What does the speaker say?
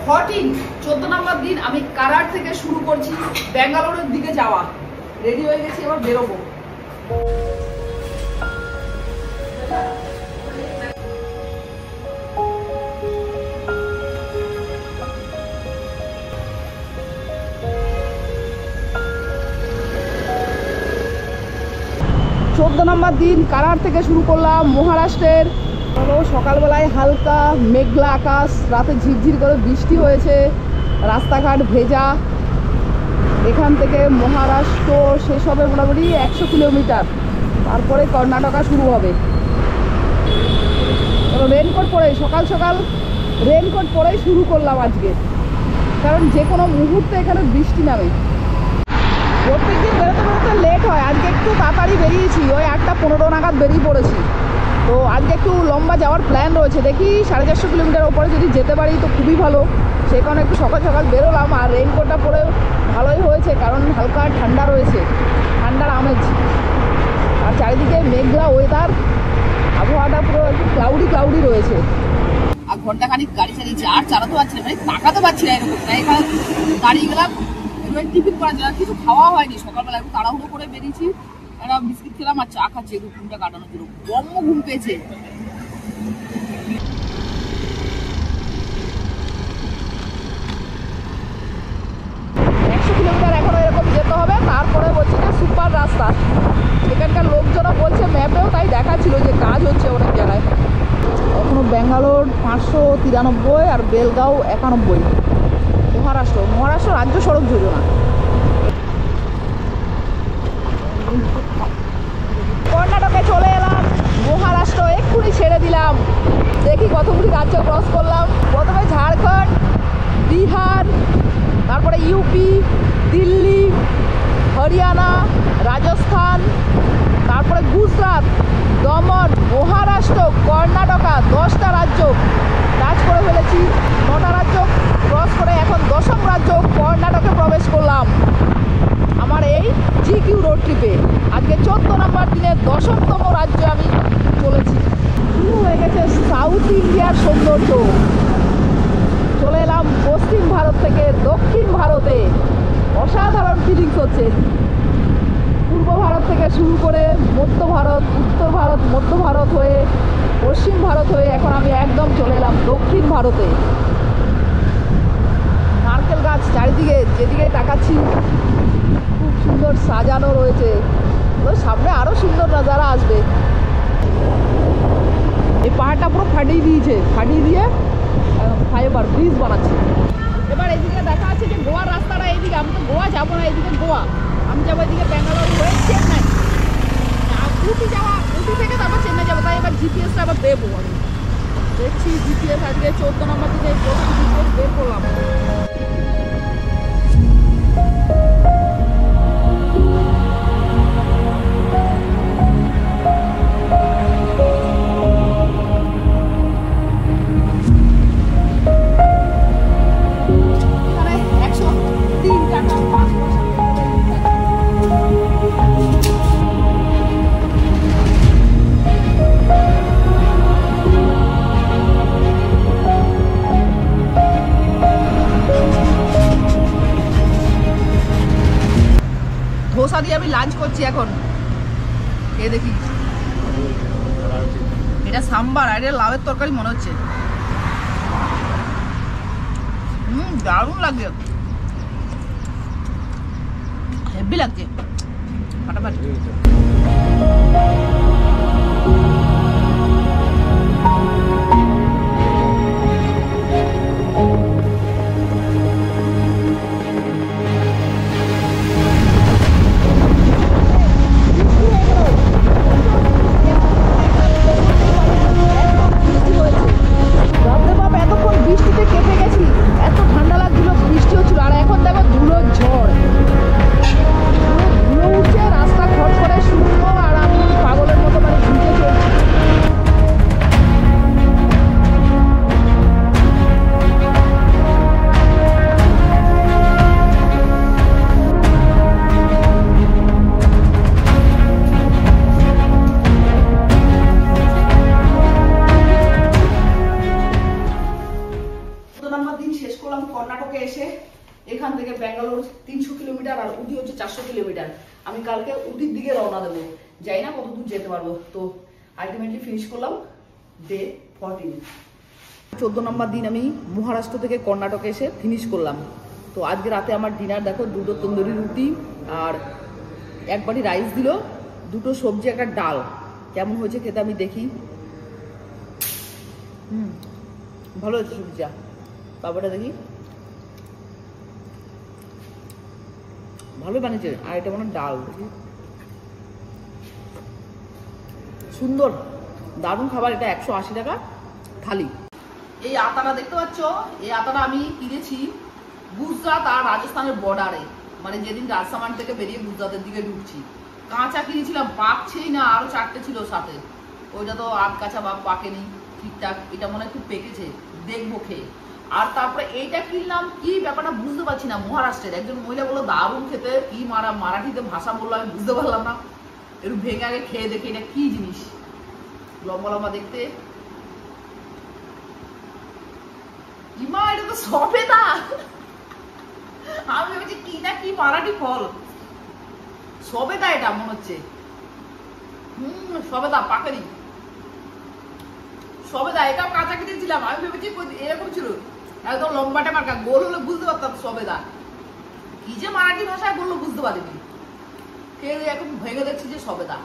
14 নম্বর দিন আমি কারাট থেকে শুরু করছি ব্যাঙ্গালোরের দিকে যাওয়া। রেডি হয়ে গেছি, এবার বেরোবো। নম্বর দিন কারাট থেকে শুরু করলাম মহারাষ্ট্রের। সকালবেলায় হালকা মেঘলা আকাশ, রাতে ঝিরঝির করে বৃষ্টি হয়েছে, রাস্তাঘাট ভেজা। এখান থেকে মহারাষ্ট্র শেষ হবে মোটামুটি 100 কিলোমিটার, তারপরে কর্ণাটকা শুরু হবে। রেনকোট পরে সকাল সকাল রেনকোট পরেই শুরু করলাম আজকে, কারণ যে কোনো মুহূর্তে এখানে বৃষ্টি নামে। প্রত্যেকদিন বেরোতে বেরোতে লেট হয়, আজকে একটু তাড়াতাড়ি বেরিয়েছি, ওই 8:15 নাগাদ বেরিয়ে পড়েছি। তো আজকে একটু লম্বা যাওয়ার প্ল্যান রয়েছে, দেখি 450 কিলোমিটার ওপরে যদি যেতে পারি তো খুবই ভালো। সেই কারণে একটু সকাল সকাল বেরোলাম। আর রেইনকোটটা পরে ভালোই হয়েছে, কারণ হালকা ঠান্ডা রয়েছে, ঠান্ডার আমেজ। আর চারিদিকে মেঘলা ওয়েদার, আবহাওয়াটা পুরো একটু ক্লাউডি রয়েছে। আর ঘন্টাখানিক গাড়ি চালিয়েছি, আর চালাতে পারছি না, মানে তাকাতে পারছি না এরকম। তাই এখানে গাড়ি গেলাম, টিফিন করার জন্য কিছু খাওয়া হয়নি, সকালবেলা একটু তাড়াহুড়ো করে বেরিয়েছি। একটা বিস্কিট খেলাম আর চা খাচ্ছি একটু ঘুমটা কাটানোর জন্য। বম্ম ঘুম পেয়েছে। 100 কিলোমিটার এখনো এরকম যেতে হবে, তারপরে বলছে যে সুপার রাস্তা। এখানকার লোকজনও বলছে, ম্যাপেও তাই দেখাচ্ছিল যে কাজ হচ্ছে অনেক জায়গায়। এখনো ব্যাঙ্গালোর 593 আর বেলগাঁও 91। মহারাষ্ট্র রাজ্য সড়ক যোজনা। কর্ণাটকে চলে এলাম, মহারাষ্ট্র এক্ষুনি ছেড়ে দিলাম। দেখি কতগুলি রাজ্য ক্রস করলাম। প্রথমে ঝাড়খণ্ড, বিহার, তারপরে ইউপি, দিল্লি, হরিয়ানা, রাজস্থান, তারপরে গুজরাট, দমন, মহারাষ্ট্র, কর্ণাটকা, 10টা রাজ্য টাচ করে ফেলেছি। 9টা রাজ্য ক্রস করে এখন 10ম রাজ্য কর্ণাটকে প্রবেশ করলাম আমার এই GQ রোড ট্রিপে। আজকে 14 নম্বর দিনে 10মতম রাজ্যে আমি চলেছি। শুরু হয়ে গেছে সাউথ ইন্ডিয়ার সৌন্দর্য। চলে এলাম পশ্চিম ভারত থেকে দক্ষিণ ভারতে, অসাধারণ ফিলিংস হচ্ছে। পূর্ব ভারত থেকে শুরু করে মধ্য ভারত, উত্তর ভারত, মধ্য ভারত হয়ে পশ্চিম ভারত হয়ে এখন আমি একদম চলে এলাম দক্ষিণ ভারতে। নারকেল গাছ চারিদিকে, যেদিকে তাকাচ্ছি খুব সুন্দর সাজানো রয়েছে। সামনে আরো সুন্দর নজারা আসবে। এই পাহাড়টা পুরো ফাটিয়ে দিয়ে ফাইবার ব্রিজ বানাচ্ছে। এবার এদিকে দেখা যাচ্ছে যে গোয়ার রাস্তাটা এইদিকে। আমি তো গোয়া যাবো না, এদিকে গোয়া। আমি যাবো এদিকে ব্যাঙ্গালোর হয়ে চেন্নাই। উটি থেকে তারপর চেন্নাই যাবো। তাই এবার জিপিএসটা আবার দেবো। আমি দেখছি জিপিএস আজকে 14 নম্বর দিনে প্রথম জিপিএস বের করলাম। ধোসা দিয়ে আমি লাঞ্চ করছি এখন। খেয়ে দেখি। এটা সাম্বার আর এটা লাউয়ের তরকারি মনে হচ্ছে। দারুণ লাগছে, হেভি লাগছে, ফাটাফাটি। বৃষ্টিতে কেঁপে গেছি, এত ঠান্ডা লাগছিল, বৃষ্টি হচ্ছিল। আর এখন দেখো ধুলোর ঝড়, ধুলো উঠছে, রাস্তা খড় করে শুকনো, আর আমি পাগলের মতো মানে ভিজে চলছি। দিন শেষ করলাম কর্ণাটকে এসে। এখান থেকে ব্যাঙ্গালোর 300 কিলোমিটার আর উটি হচ্ছে 400 কিলোমিটার। আমি কালকে উটির দিকে রওনা দেবো, যাই না কতদূর যেতে পারবো। তো আলটিমেটলি ফিনিশ করলাম ডে 14। 14 নম্বর দিন আমি মহারাষ্ট্র থেকে কর্ণাটকে এসে ফিনিশ করলাম। তো আজকে রাতে আমার ডিনার দেখো, 2টো তন্দুরি রুটি আর 1 বাটি রাইস দিল, 2টো সবজি, একটা ডাল। কেমন হয়েছে খেতে আমি দেখি। ভালো হয়েছে সবজিটা। বাবাটা দেখি, ভালোই বানিয়েছে। আর এটা মনে ডাল, দেখি সুন্দর, দারুণ খাবার। এটা 180 টাকা থালি। এই আতাটা দেখতে পাচ্ছ, এই আতাটা আমি কিনেছি গুজরাট আর রাজস্থানের বর্ডারে, মানে যেদিন রাজসামান থেকে বেরিয়ে গুজরাটের দিকে ঢুকছি। কাঁচা কিনেছিলাম, পাকছেই না, আরো 4টে ছিল সাথে। ওইটা তো আধ কাঁচা বা পাকেনি ঠিকঠাক, এটা মনে হয় খুব পেকেছে, দেখবো খেয়ে। আর তারপরে এইটা কিনলাম, কি ব্যাপারটা বুঝতে পারছি না। মহারাষ্ট্রের একজন মহিলা বললো দারুণ খেতে, কি মারাঠিতে ভাষা বললো, আমি বুঝতে পারলাম না। একটু ভেঙে আগে খেয়ে দেখি এটা কি জিনিস। লম্বা লম্বা দেখতে, ইমা এটা তো সবেদা। আমি ভেবেছি কি না কি মারাঠি ফল, সবেদা এটা মনে হচ্ছে। সবেদা পাকেনি, সবেদা। এটাও কাঁচা কিনেছিলাম, আমি ভেবেছি এরকম ছিল, একদম লম্বাটে মার্কা, গোল হলে বুঝতে পারতাম সবেদা। কি যে মারাঠি ভাষায় বললো বুঝতে পারিনি, খেয়ে এখন ভেঙে দেখছি যে সবেদা।